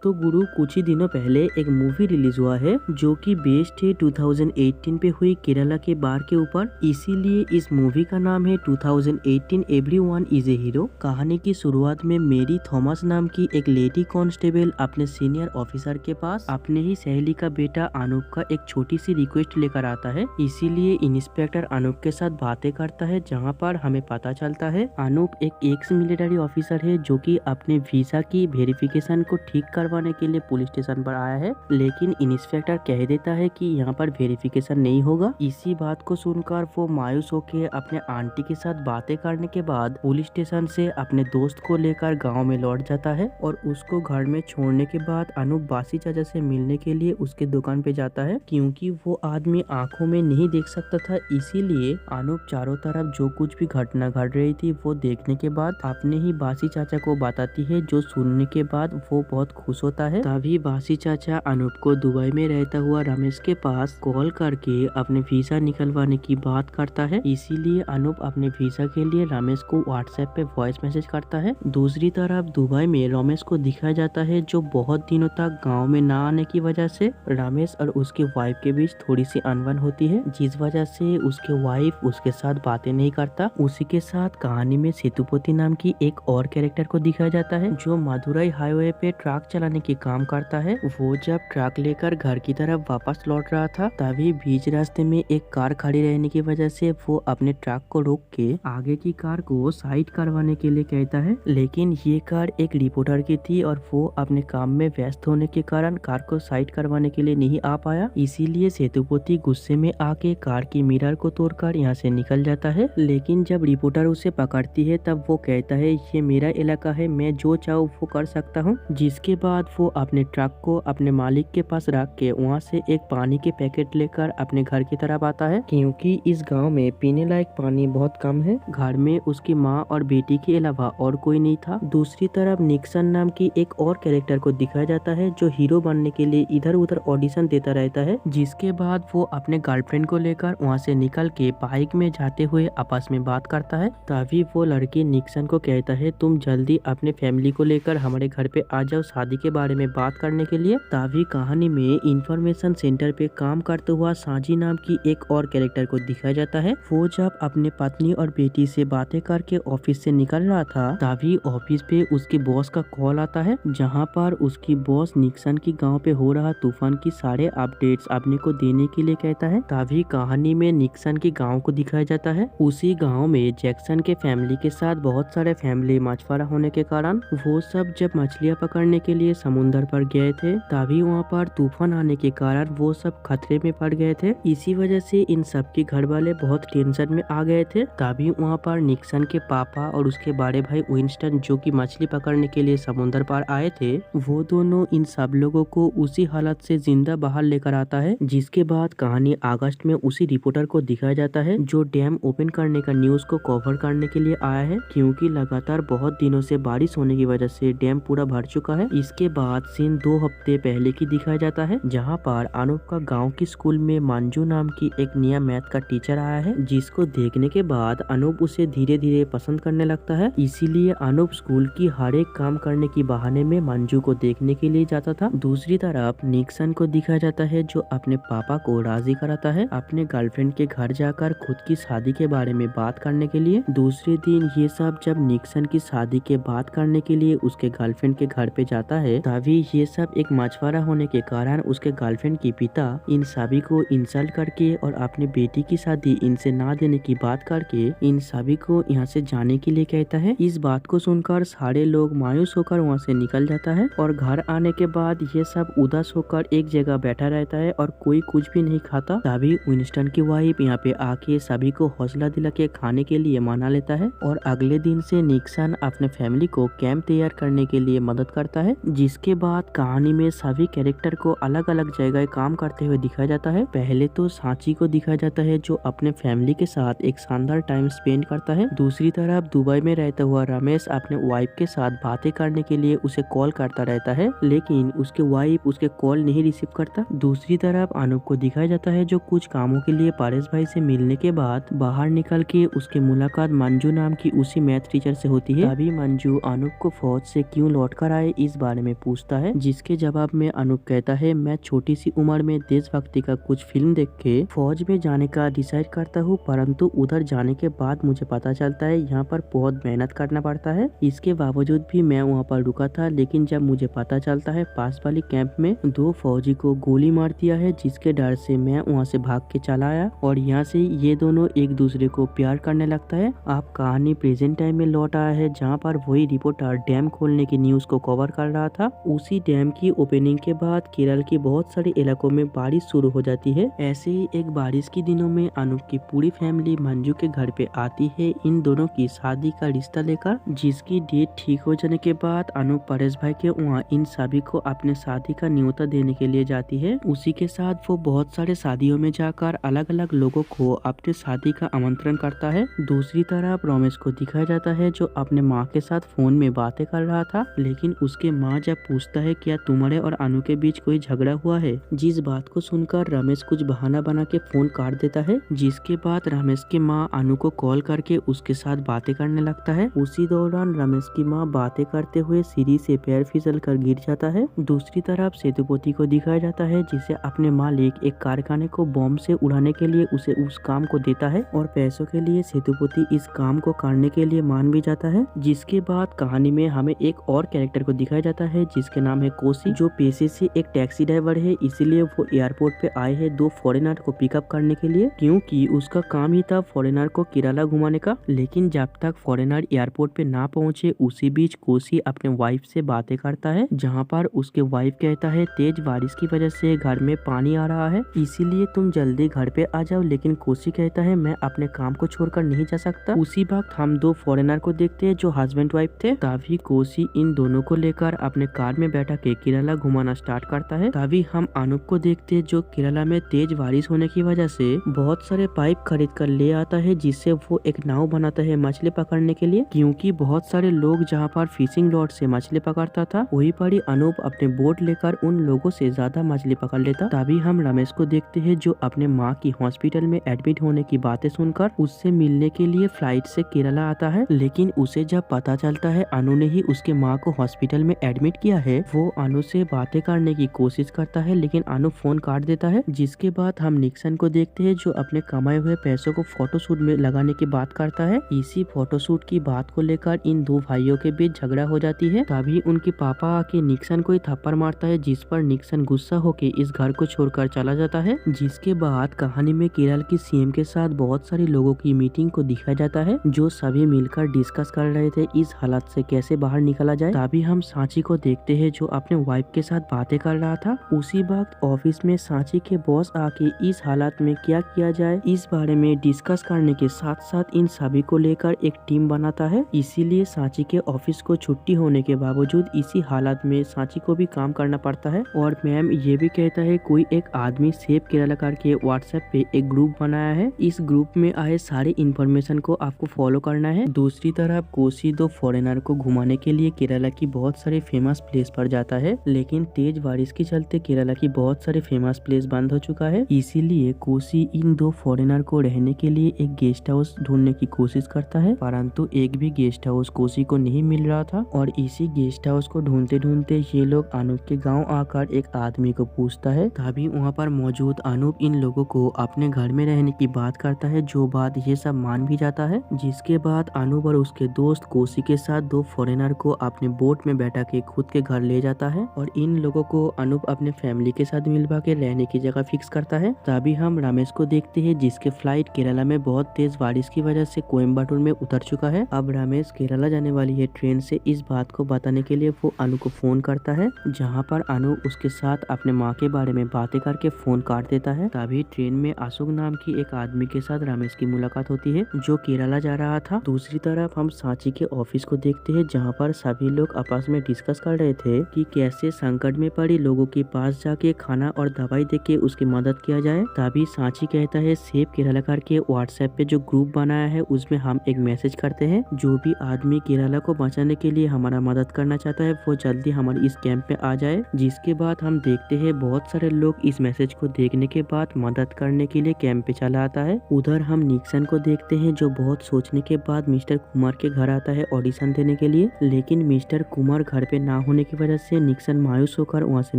तो गुरु कुछ ही दिनों पहले एक मूवी रिलीज हुआ है जो कि बेस्ड है 2018 पे हुई केरला के बाढ़ के ऊपर। इसीलिए इस मूवी का नाम है 2018 एवरीवन इज ए हीरो। कहानी की शुरुआत में मेरी थॉमस नाम की एक लेडी कांस्टेबल अपने सीनियर ऑफिसर के पास अपने ही सहेली का बेटा अनूप का एक छोटी सी रिक्वेस्ट लेकर आता है। इसीलिए इंस्पेक्टर अनूप के साथ बातें करता है, जहाँ पर हमें पता चलता है अनूप एक एक्स मिलिट्री ऑफिसर है जो कि अपने वीजा की वेरिफिकेशन को ठीक करवाने के लिए पुलिस स्टेशन पर आया है। लेकिन इंस्पेक्टर कह देता है कि यहाँ पर वेरिफिकेशन नहीं होगा। इसी बात को सुनकर वो मायूस होकर अपने आंटी के साथ बातें करने के बाद पुलिस स्टेशन से अपने दोस्त को लेकर गांव में लौट जाता है और उसको घर में छोड़ने के बाद अनूप बासी चाचा से मिलने के लिए उसके दुकान पे जाता है। क्योंकि वो आदमी आंखों में नहीं देख सकता था, इसीलिए अनूप चारों तरफ जो कुछ भी घटना घट रही थी वो देखने के बाद अपने ही बासी चाचा को बताती है, जो सुनने के बाद वो बहुत खुश होता है। तभी बासी चाचा अनूप को दुबई में रहता हुआ रमेश के पास कॉल करके अपने वीजा निकलवाने की बात करता है। इसीलिए अनूप अपने वीजा के लिए रमेश को व्हाट्सएप पे वॉइस मैसेज करता है। दूसरी तरफ दुबई में रमेश को दिखाया जाता है, जो बहुत दिनों तक गांव में ना आने की वजह से रमेश और उसकी वाइफ के बीच थोड़ी सी अनबन होती है, जिस वजह से उसके वाइफ उसके साथ बातें नहीं करता। उसी के साथ कहानी में सेतुपति नाम की एक और कैरेक्टर को दिखाया जाता है, जो मदुरई हाईवे पे ट्रक चलाने की काम करता है। वो जब ट्रक लेकर घर की तरफ वापस लौट रहा था, तभी बीच रास्ते में एक कार खड़ी रहने की वजह से वो अपने ट्रक को रोक के आगे की कार को साइड करवाने के लिए कहता है। लेकिन ये कार एक रिपोर्टर की थी और वो अपने काम में व्यस्त होने के कारण कार को साइड करवाने के लिए नहीं आ पाया। इसीलिए सेतुपति गुस्से में आके कार की मिरर को तोड़कर यहाँ से निकल जाता है। लेकिन जब रिपोर्टर उसे पकड़ती है तब वो कहता है, ये मेरा इलाका है, मैं जो चाहूँ वो कर सकता हूँ। जिसके बाद वो अपने ट्रक को अपने मालिक के पास रख के वहाँ से एक पानी के पैकेट लेकर अपने घर की तरफ आता है। क्योंकि इस गांव में पीने लायक पानी बहुत कम है। घर में उसकी माँ और बेटी के अलावा और कोई नहीं था। दूसरी तरफ निक्सन नाम की एक और कैरेक्टर को दिखाया जाता है, जो हीरो बनने के लिए इधर उधर ऑडिशन देता रहता है। जिसके बाद वो अपने गर्लफ्रेंड को लेकर वहाँ से निकल के बाइक में जाते हुए आपस में बात करता है। तभी वो लड़की निक्सन को कहता है, तुम जल्दी अपने फैमिली को लेकर हमारे घर पे आ जाओ शादी के बारे में बात करने के लिए। तभी कहानी में इंफॉर्मेशन सेंटर पे काम करते हुआ साजी नाम की एक और कैरेक्टर को दिखाया जाता है। वो जब अपने पत्नी और बेटी से बातें करके ऑफिस से निकल रहा था, तभी ऑफिस पे उसके बॉस का कॉल आता है, जहाँ पर उसकी बॉस निक्सन की गाँव पे हो रहा तूफान की सारे अपडेट्स अपने को देने के लिए कहता है। तभी कहानी में निक्सन के गाँव को दिखाया जाता है। उसी गाँव में जैक्सन के फैमिली के साथ बहुत सारे फैमिली मछुआरा होने के कारण वो सब जब मछलियाँ पकड़ने के लिए समुद्र पर गए थे, तभी वहाँ पर तूफान आने के कारण वो सब खतरे में पड़ गए थे। इसी वजह से इन सब के घर वाले बहुत टेंशन में आ गए थे। तभी वहाँ पर निक्सन के पापा और उसके बड़े भाई विंस्टन, जो कि मछली पकड़ने के लिए समुद्र पर आए थे, वो दोनों इन सब लोगों को उसी हालत से जिंदा बाहर लेकर आता है। जिसके बाद कहानी अगस्त में उसी रिपोर्टर को दिखाया जाता है, जो डैम ओपन करने का न्यूज को कवर करने के लिए आया है। क्योंकि लगातार बहुत दिनों से बारिश होने की वजह से डैम पूरा भर चुका है। इसके बाद सीन 2 हफ्ते पहले की दिखाया जाता है, जहाँ पर अनूप का गांव की स्कूल में मंजू नाम की एक नया मैथ का टीचर आया है, जिसको देखने के बाद अनूप उसे धीरे धीरे पसंद करने लगता है। इसीलिए अनूप स्कूल की हर एक काम करने की बहाने में मंजू को देखने के लिए जाता था। दूसरी तरफ निक्सन को दिखाया जाता है, जो अपने पापा को राजी कराता है अपने गर्लफ्रेंड के घर जाकर खुद की शादी के बारे में बात करने के लिए। दूसरे दिन ये सब जब निक्सन की शादी के बात करने के लिए उसके गर्लफ्रेंड के घर पे जाता है, तभी ये सब एक मछुआरा होने के कारण उसके गर्लफ्रेंड के पिता इन सभी को इंसल्ट करके और अपनी बेटी की शादी इनसे ना देने की बात करके इन सभी को यहाँ से जाने के लिए कहता है। इस बात को सुनकर सारे लोग मायूस होकर वहाँ से निकल जाता है और घर आने के बाद ये सब उदास होकर एक जगह बैठा रहता है और कोई कुछ भी नहीं खाता। तभी विंस्टन की वाइफ यहाँ पे आके सभी को हौसला दिला के खाने के लिए मना लेता है और अगले दिन से निक्सन अपने फैमिली को कैंप तैयार करने के लिए मदद करता है। जिसके बाद कहानी में सभी कैरेक्टर को अलग अलग जगह काम करते हुए दिखाया जाता है। पहले तो सांची को दिखाया जाता है, जो अपने फैमिली के साथ एक शानदार टाइम स्पेंड करता है। दूसरी तरफ दुबई में रहता हुआ रमेश अपने वाइफ के साथ बातें करने के लिए उसे कॉल करता रहता है, लेकिन उसके वाइफ उसके कॉल नहीं रिसीव करता। दूसरी तरफ अनूप को दिखाया जाता है, जो कुछ कामों के लिए परेश भाई से मिलने के बाद बाहर निकल के उसकी मुलाकात मंजू नाम की उसी मैथ टीचर से होती है। तभी मंजू अनूप को फौज से क्यों लौट कर आए इस बारे में में पूछता है, जिसके जवाब में अनूप कहता है, मैं छोटी सी उम्र में देशभक्ति का कुछ फिल्म देख के फौज में जाने का डिसाइड करता हूँ, परंतु उधर जाने के बाद मुझे पता चलता है यहाँ पर बहुत मेहनत करना पड़ता है। इसके बावजूद भी मैं वहाँ पर रुका था, लेकिन जब मुझे पता चलता है पास वाली कैंप में 2 फौजी को गोली मार दिया है, जिसके डर से मैं वहाँ से भाग के चला आया और यहाँ से ये दोनों एक दूसरे को प्यार करने लगता है। आप कहानी प्रेजेंट टाइम में लौट आया है, जहाँ पर वही रिपोर्टर डैम खोलने की न्यूज को कवर कर रहा था। उसी डैम की ओपनिंग के बाद केरल के बहुत सारे इलाकों में बारिश शुरू हो जाती है। ऐसे ही एक बारिश के दिनों में अनूप की पूरी फैमिली मंजू के घर पे आती है इन दोनों की शादी का रिश्ता लेकर, जिसकी डेट ठीक हो जाने के बाद अनूप परेश भाई के वहाँ इन सभी को अपने शादी का न्योता देने के लिए जाती है। उसी के साथ वो बहुत सारे शादियों में जाकर अलग अलग लोगों को अपने शादी का आमंत्रण करता है। दूसरी तरफ रमेश को दिखाया जाता है जो अपने माँ के साथ फोन में बातें कर रहा था, लेकिन उसके माँ जब पूछता है क्या तुम्हारे और अनु के बीच कोई झगड़ा हुआ है, जिस बात को सुनकर रमेश कुछ बहाना बना के फोन काट देता है। जिसके बाद रमेश की माँ अनु को कॉल करके उसके साथ बातें करने लगता है। उसी दौरान रमेश की माँ बातें करते हुए सीढ़ी से पैर फिसल कर गिर जाता है। दूसरी तरफ सेतुपति को दिखाया जाता है जिसे अपने मालिक एक कारखाने को बॉम्ब से उड़ाने के लिए उसे उस काम को देता है और पैसों के लिए सेतुपति इस काम को करने के लिए मान भी जाता है। जिसके बाद कहानी में हमें एक और कैरेक्टर को दिखाया जाता है जिसके नाम है कोसी, जो पेशे से एक टैक्सी ड्राइवर है, इसीलिए वो एयरपोर्ट पे आए हैं 2 फॉरेनर को पिकअप करने के लिए, क्योंकि उसका काम ही था फॉरेनर को केरला घुमाने का। लेकिन जब तक फॉरेनर एयरपोर्ट पे ना पहुंचे उसी बीच कोसी अपने वाइफ से बातें करता है, जहाँ पर उसके वाइफ कहता है तेज बारिश की वजह से घर में पानी आ रहा है, इसीलिए तुम जल्दी घर पे आ जाओ। लेकिन कोसी कहता है मैं अपने काम को छोड़कर नहीं जा सकता। उसी वक्त हम 2 फॉरेनर को देखते हैं जो हस्बैंड वाइफ थे। तभी कोसी इन दोनों को लेकर अपने कार में बैठा के केरला घुमाना स्टार्ट करता है। तभी हम अनूप को देखते हैं जो केरला में तेज बारिश होने की वजह से बहुत सारे पाइप खरीद कर ले आता है, जिससे वो एक नाव बनाता है मछली पकड़ने के लिए, क्योंकि बहुत सारे लोग जहाँ पर फिशिंग रॉड से मछली पकड़ता था वही पर ही अनूप अपने बोट लेकर उन लोगों से ज्यादा मछली पकड़ लेता। तभी हम रमेश को देखते हैं जो अपने माँ की हॉस्पिटल में एडमिट होने की बातें सुनकर उससे मिलने के लिए फ्लाइट से केरला आता है। लेकिन उसे जब पता चलता है अनु ने ही उसके माँ को हॉस्पिटल में एडमिट किया है, वो अनु से बातें करने की कोशिश करता है, लेकिन अनु फोन काट देता है। जिसके बाद हम निक्सन को देखते हैं जो अपने कमाए हुए पैसों को फोटोशूट में लगाने की बात करता है। इसी फोटोशूट की बात को लेकर इन 2 भाइयों के बीच झगड़ा हो जाती है। तभी उनके पापा आके निक्सन को ही थप्पड़ मारता है, जिस पर निक्सन गुस्सा होकर इस घर को छोड़कर चला जाता है। जिसके बाद कहानी में केरल की सीएम के साथ बहुत सारे लोगों की मीटिंग को दिखाया जाता है, जो सभी मिलकर डिस्कस कर रहे थे इस हालत से कैसे बाहर निकला जाए। तभी हम सांची को देखते हैं जो अपने वाइफ के साथ बातें कर रहा था। उसी वक्त ऑफिस में सांची के बॉस आके इस हालत में क्या किया जाए इस बारे में डिस्कस करने के साथ साथ इन सभी को लेकर एक टीम बनाता है। इसीलिए सांची के ऑफिस को छुट्टी होने के बावजूद इसी हालत में सांची को भी काम करना पड़ता है। और मैम ये भी कहता है कोई एक आदमी सेव केरला करके व्हाट्सएप पे एक ग्रुप बनाया है, इस ग्रुप में आए सारी इन्फॉर्मेशन को आपको फॉलो करना है। दूसरी तरफ कोसी 2 फॉरेनर को घुमाने के लिए केरला की बहुत सारे फेमस प्लेस पर जाता है, लेकिन तेज बारिश के चलते केरला की बहुत सारे फेमस प्लेस बंद हो चुका है। इसीलिए कोसी इन 2 फॉरेनर को रहने के लिए एक गेस्ट हाउस ढूंढने की कोशिश करता है, परंतु एक भी गेस्ट हाउस कोसी को नहीं मिल रहा था। और इसी गेस्ट हाउस को ढूंढते ढूंढते ये लोग अनूप के गाँव आकर एक आदमी को पूछता है। तभी वहाँ पर मौजूद अनूप इन लोगों को अपने घर में रहने की बात करता है, जो बात ये सब मान भी जाता है। जिसके बाद अनूप और उसके दोस्त कोसी के साथ 2 फॉरेनर को अपने बोट में बैठा के खुद के घर ले जाता है और इन लोगों को अनूप अपने फैमिली के साथ मिलवा के रहने की जगह फिक्स करता है। तभी हम रमेश को देखते हैं जिसके फ्लाइट केरला में बहुत तेज बारिश की वजह से कोयम्बटूर में उतर चुका है। अब रमेश केरला जाने वाली है ट्रेन से इस बात को बताने के लिए वो अनु को फोन करता है, जहाँ पर अनु उसके साथ अपने माँ के बारे में बातें करके फोन काट देता है। तभी ट्रेन में अशोक नाम की एक आदमी के साथ रमेश की मुलाकात होती है जो केरला जा रहा था। दूसरी तरफ हम सांची के ऑफिस को देखते हैं, जहाँ पर सभी लोग आपस में डिस्कस कर रहे थे कि कैसे संकट में पड़े लोगों के पास जाके खाना और दवाई देके उसकी मदद किया जाए। तभी सांची कहता है सेव केरला करके व्हाट्सएप पे जो ग्रुप बनाया है उसमें हम एक मैसेज करते हैं, जो भी आदमी केरला को बचाने के लिए हमारा मदद करना चाहता है वो जल्दी हमारे इस कैंप पे आ जाए। जिसके बाद हम देखते हैं बहुत सारे लोग इस मैसेज को देखने के बाद मदद करने के लिए कैंप पे चला आता है। उधर हम निक्सन को देखते हैं जो बहुत सोचने के बाद मिस्टर कुमार के घर आता है ऑडिशन देने के लिए, लेकिन मिस्टर कुमार घर पे ना होने की वजह से निक्सन मायूस होकर वहाँ से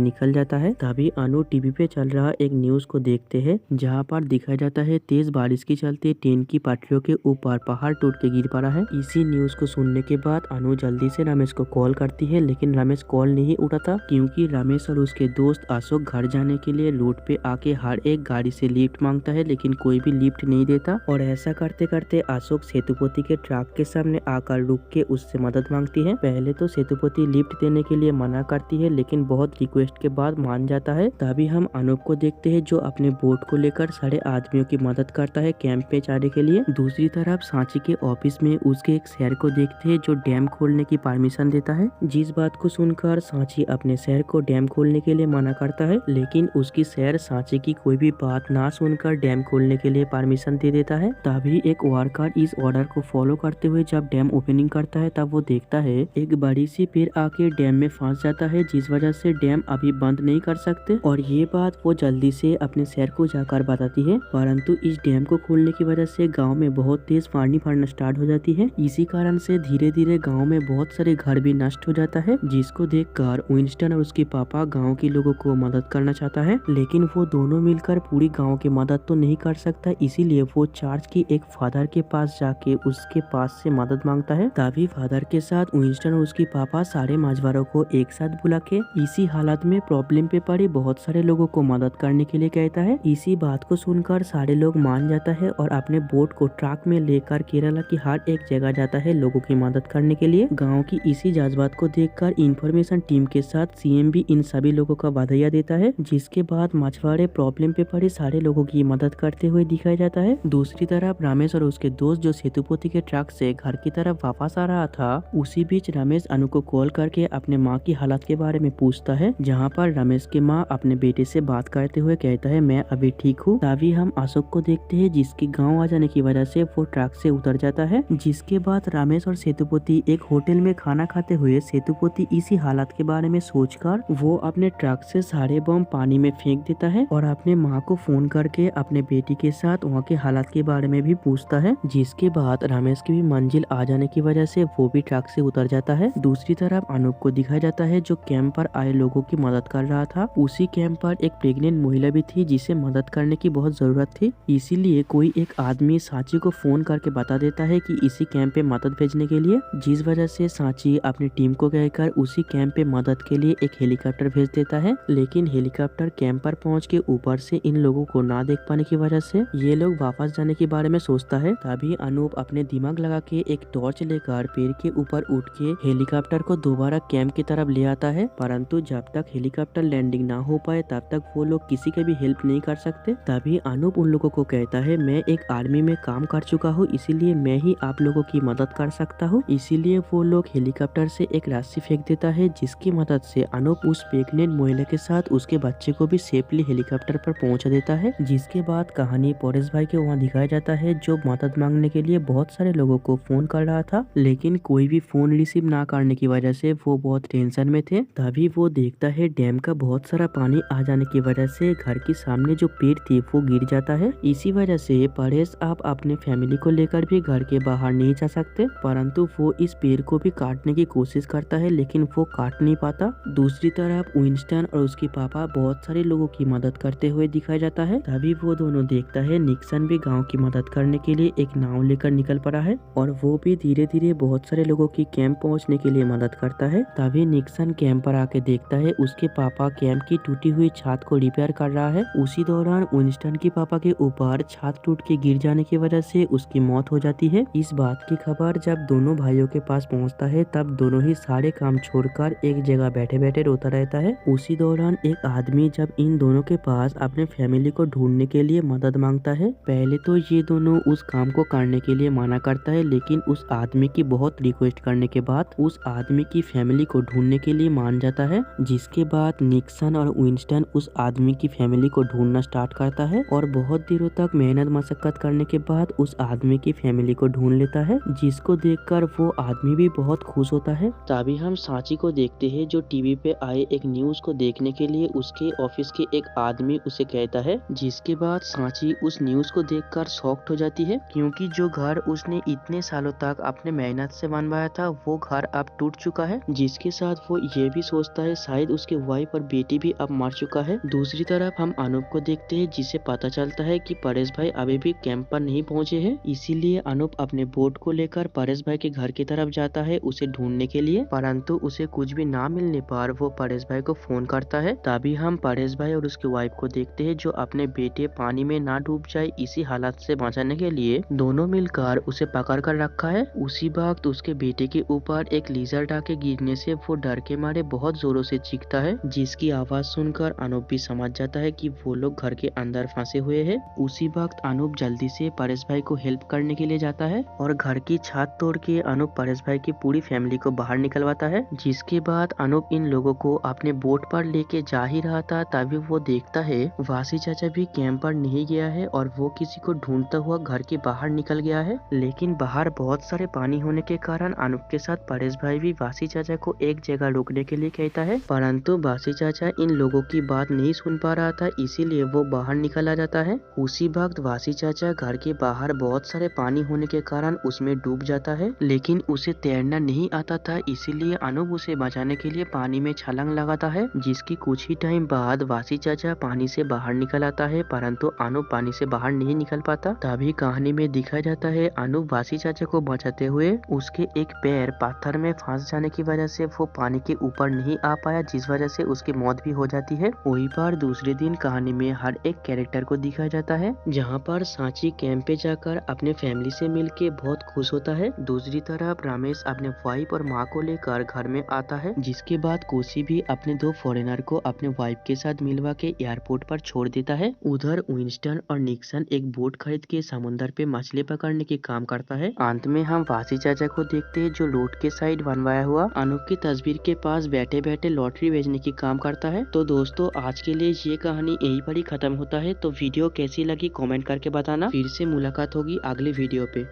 निकल जाता है। तभी अनु टीवी पे चल रहा एक न्यूज को देखते हैं, जहाँ पर दिखाया जाता है तेज बारिश के चलते ट्रेन की पटरियों के ऊपर पहाड़ टूट के गिर पड़ा है। इसी न्यूज को सुनने के बाद अनु जल्दी से रमेश को कॉल करती है, लेकिन रमेश कॉल नहीं उठाता क्योंकि रमेश और उसके दोस्त अशोक घर जाने के लिए रोड पे आके हर एक गाड़ी से लिफ्ट मांगता है, लेकिन कोई भी लिफ्ट नहीं देता। और ऐसा करते करते अशोक सेतुपति के ट्रक के सामने आकर रुक के उससे मदद मांगती है। पहले तो सेतुपति लिफ्ट देने के लिए मना करती है, लेकिन बहुत रिक्वेस्ट के बाद मान जाता है। तभी हम अनूप को देखते हैं जो अपने बोट को लेकर सारे आदमियों की मदद करता है कैंप पे जाने के लिए। दूसरी तरफ सांची के ऑफिस में उसके एक शहर को देखते हैं जो डैम खोलने की परमिशन देता है। जिस बात को सुनकर सांची अपने शहर को डैम खोलने के लिए मना करता है, लेकिन उसकी शहर सांची की कोई भी बात ना सुनकर डैम खोलने के लिए परमिशन दे देता है। तभी एक वर्कर इस ऑर्डर को फॉलो करते हुए जब डैम ओपनिंग करता है तब वो देखता है एक बड़ी सी पेड़ आके डैम में फंस जाता है, जिस वजह से डैम अभी बंद नहीं कर सकते। और ये बात वो जल्दी से अपने शहर को जाकर बताती है, परंतु इस डैम को खोलने की वजह से गांव में बहुत तेज पानी पड़ना स्टार्ट हो जाती है। इसी कारण से धीरे धीरे गांव में बहुत सारे घर भी नष्ट हो जाता है, जिसको देखकर विंस्टन और उसके पापा गांव के लोगों को मदद करना चाहता है, लेकिन वो दोनों मिलकर पूरी गांव की मदद तो नहीं कर सकता। इसीलिए वो चर्च की एक फादर के पास जाके उसके पास से मदद मांगता है। तभी फादर के साथ विंस्टन और उसके पापा सारे मछुआरों को एक साथ बुला के इसी हालत में प्रॉब्लम पे पड़े बहुत सारे लोगों को मदद करने के लिए कहता है। इसी बात को सुनकर सारे लोग मान जाता है और अपने बोट को ट्रक में लेकर केरला की हर एक जगह जाता है लोगों की मदद करने के लिए। गांव की इसी जज्बात को देखकर इंफॉर्मेशन टीम के साथ सीएम भी इन सभी लोगों का बधाइयाँ देता है, जिसके बाद मछुआरे प्रॉब्लम पे पड़े सारे लोगों की मदद करते हुए दिखाया जाता है। दूसरी तरफ रमेश और उसके दोस्त जो सेतुपति के ट्रक से घर की तरफ वापस आ रहा था, उसी बीच रमेश अनु को कॉल करके अपने माँ की हालत के बारे में पूछता है, जहाँ पर रमेश की माँ अपने बेटे से बात करते हुए कहता है मैं अभी ठीक हूँ। तभी हम अशोक को देखते हैं जिसके गाँव आ जाने की वजह से वो ट्रक से उतर जाता है। जिसके बाद रमेश और सेतुपति एक होटल में खाना खाते हुए सेतुपति इसी हालत के बारे में सोचकर वो अपने ट्रक से सारे बम पानी में फेंक देता है और अपने माँ को फोन करके अपने बेटी के साथ वहाँ के हालात के बारे में भी पूछता है। जिसके बाद रमेश की भी मंजिल आ जाने की वजह से वो भी ट्रक से उतर जाता है। दूसरी तरफ अनूप को दिखाया जाता है जो कैंप पर आए लोगों की मदद कर रहा था। उसी कैंप पर एक प्रेग्नेंट महिला भी थी जिसे मदद करने की बहुत जरूरत थी, इसीलिए कोई एक आदमी सांची को फोन करके बता देता है कि इसी कैंप पे मदद भेजने के लिए, जिस वजह से सांची अपनी टीम को कहकर उसी कैंप पे मदद के लिए एक हेलीकॉप्टर भेज देता है। लेकिन हेलीकॉप्टर कैंप पर पहुंच के ऊपर से इन लोगों को ना देख पाने की वजह से ये लोग वापस जाने के बारे में सोचता है। तभी अनूप अपने दिमाग लगा के एक टॉर्च लेकर पेड़ के ऊपर उठ के हेलीकॉप्टर को दोबारा कैंप की तरफ ले आता है, परंतु जब तक हेलीकॉप्टर लैंडिंग ना हो पाए तब तक वो लोग किसी की भी हेल्प नहीं कर सकते। तभी अनूप उन लोगों को कहता है मैं एक आर्मी में काम कर चुका हूँ, इसीलिए मैं ही आप लोगों की मदद कर सकता हूँ। इसीलिए वो लोग हेलीकॉप्टर से एक रस्सी फेंक देता है, जिसकी मदद से अनूप उस प्रेग्नेंट महिला के साथ उसके बच्चे को भी सेफली हेलीकॉप्टर पर पहुंचा देता है। जिसके बाद कहानी परेश भाई के वहाँ दिखाया जाता है जो मदद मांगने के लिए बहुत सारे लोगों को फोन कर रहा था, लेकिन कोई भी फोन रिसीव ना करने की वजह से वो बहुत टेंशन में थे। तभी वो देखता है डैम का बहुत सारा पानी आ जाने की वजह से घर के सामने जो पेड़ थी वो गिर जाता है। इसी वजह से परेश आप अपने फैमिली को लेकर भी घर के बाहर नहीं जा सकते, परंतु वो इस पेड़ को भी काटने की कोशिश करता है, लेकिन वो काट नहीं पाता। दूसरी तरफ विंस्टन और उसके पापा बहुत सारे लोगों की मदद करते हुए दिखाया जाता है। तभी वो दोनों देखता है निक्सन भी गांव की मदद करने के लिए एक नाव लेकर निकल पड़ा है और वो भी धीरे धीरे बहुत सारे लोगों की कैंप पहुंचने के लिए मदद करता है। तभी निक्सन कैंप पर आके देखता है उसके पापा कैंप की टूटी हुई छत को रिपेयर कर रहा है। उसी दौरान विंस्टन के पापा के ऊपर छत टूट के गिर जाने की वजह से उसकी मौत हो जाती है। इस बात की खबर जब दोनों भाइयों के पास पहुंचता है तब दोनों ही सारे काम छोड़कर एक जगह बैठे बैठे रोता रहता है। उसी दौरान एक आदमी जब इन दोनों के पास अपने फैमिली को ढूंढने के लिए मदद मांगता है। पहले तो ये दोनों उस काम को करने के लिए मना करता है, लेकिन उस आदमी की बहुत रिक्वेस्ट करने के बाद उस आदमी की फैमिली को ढूंढने के लिए मान जाता है। जिसके बाद निक्सन और विंस्टन उस आदमी की फैमिली को ढूंढना स्टार्ट करता है और बहुत दिनों तक मेहनत मशक्कत करने के बाद उस आदमी की फैमिली को ढूंढ लेता है, जिसको देखकर वो आदमी भी बहुत खुश होता है। तभी हम सांची को देखते हैं जो टीवी पे आए एक न्यूज को देखने के लिए उसके ऑफिस के एक आदमी उसे कहता है, जिसके बाद सांची उस न्यूज को देखकर शॉक्ड हो जाती है, क्योंकि जो घर उसने इतने सालों तक अपने मेहनत से बनवाया था वो घर अब टूट चुका है। जिस इसके साथ वो ये भी सोचता है शायद उसके वाइफ और बेटी भी अब मर चुका है। दूसरी तरफ हम अनूप को देखते हैं जिसे पता चलता है कि परेश भाई अभी भी कैंप पर नहीं पहुंचे हैं। इसीलिए अनूप अपने बोट को लेकर परेश भाई के घर की तरफ जाता है उसे ढूंढने के लिए, परंतु उसे कुछ भी ना मिलने पर वो परेश भाई को फोन करता है। तभी हम परेश भाई और उसकी वाइफ को देखते हैं जो अपने बेटे पानी में ना डूब जाए इसी हालत से बचाने के लिए दोनों मिलकर उसे पकड़ कर रखा है। उसी वक्त उसके बेटे के ऊपर एक लीजर आके गिरने से वो डर के मारे बहुत जोरों से चीखता है, जिसकी आवाज सुनकर अनूप भी समझ जाता है कि वो लोग घर के अंदर फंसे हुए हैं। उसी वक्त अनूप जल्दी से परेश भाई को हेल्प करने के लिए जाता है और घर की छत तोड़ के अनूप परेश भाई की पूरी फैमिली को बाहर निकलवाता है। जिसके बाद अनूप इन लोगों को अपने बोट पर लेके जा ही रहा था तभी वो देखता है वासी चाचा भी कैंप पर नहीं गया है और वो किसी को ढूंढता हुआ घर के बाहर निकल गया है। लेकिन बाहर बहुत सारे पानी होने के कारण अनूप के साथ परेश भाई भी वासी चाचा को एक जगह रुकने के लिए कहता है, परंतु वासी चाचा इन लोगों की बात नहीं सुन पा रहा था इसीलिए वो बाहर निकल आ जाता है। उसी वक्त वासी चाचा घर के बाहर बहुत सारे पानी होने के कारण उसमें डूब जाता है, लेकिन उसे तैरना नहीं आता था इसीलिए अनूप उसे बचाने के लिए पानी में छलांग लगाता है। जिसकी कुछ ही टाइम बाद वासी चाचा पानी से बाहर निकल आता है, परंतु अनूप पानी से बाहर नहीं निकल पाता। तभी कहानी में दिखाया जाता है अनूप वासी चाचा को बचाते हुए उसके एक पैर पत्थर में फंस जाने की वजह से वो पानी के ऊपर नहीं आ पाया, जिस वजह से उसकी मौत भी हो जाती है। वहीं पर दूसरे दिन कहानी में हर एक कैरेक्टर को दिखाया जाता है, जहाँ पर सांची कैंप पे जाकर अपने फैमिली से मिलके बहुत खुश होता है। दूसरी तरफ रमेश अपने वाइफ और माँ को लेकर घर में आता है, जिसके बाद कोसी भी अपने दो फॉरेनर को अपने वाइफ के साथ मिलवा के एयरपोर्ट पर छोड़ देता है। उधर विंस्टन और निक्सन एक बोट खरीद के समुद्र पे मछली पकड़ने की काम करता है। अंत में हम वासी चाचा को देखते हैं जो रोड के साइड बनवाया हुआ अनूप की तस्वीर के पास बैठे बैठे लॉटरी बेचने की काम करता है। तो दोस्तों आज के लिए ये कहानी यहीं पर ही खत्म होता है। तो वीडियो कैसी लगी कमेंट करके बताना। फिर से मुलाकात होगी अगले वीडियो पे।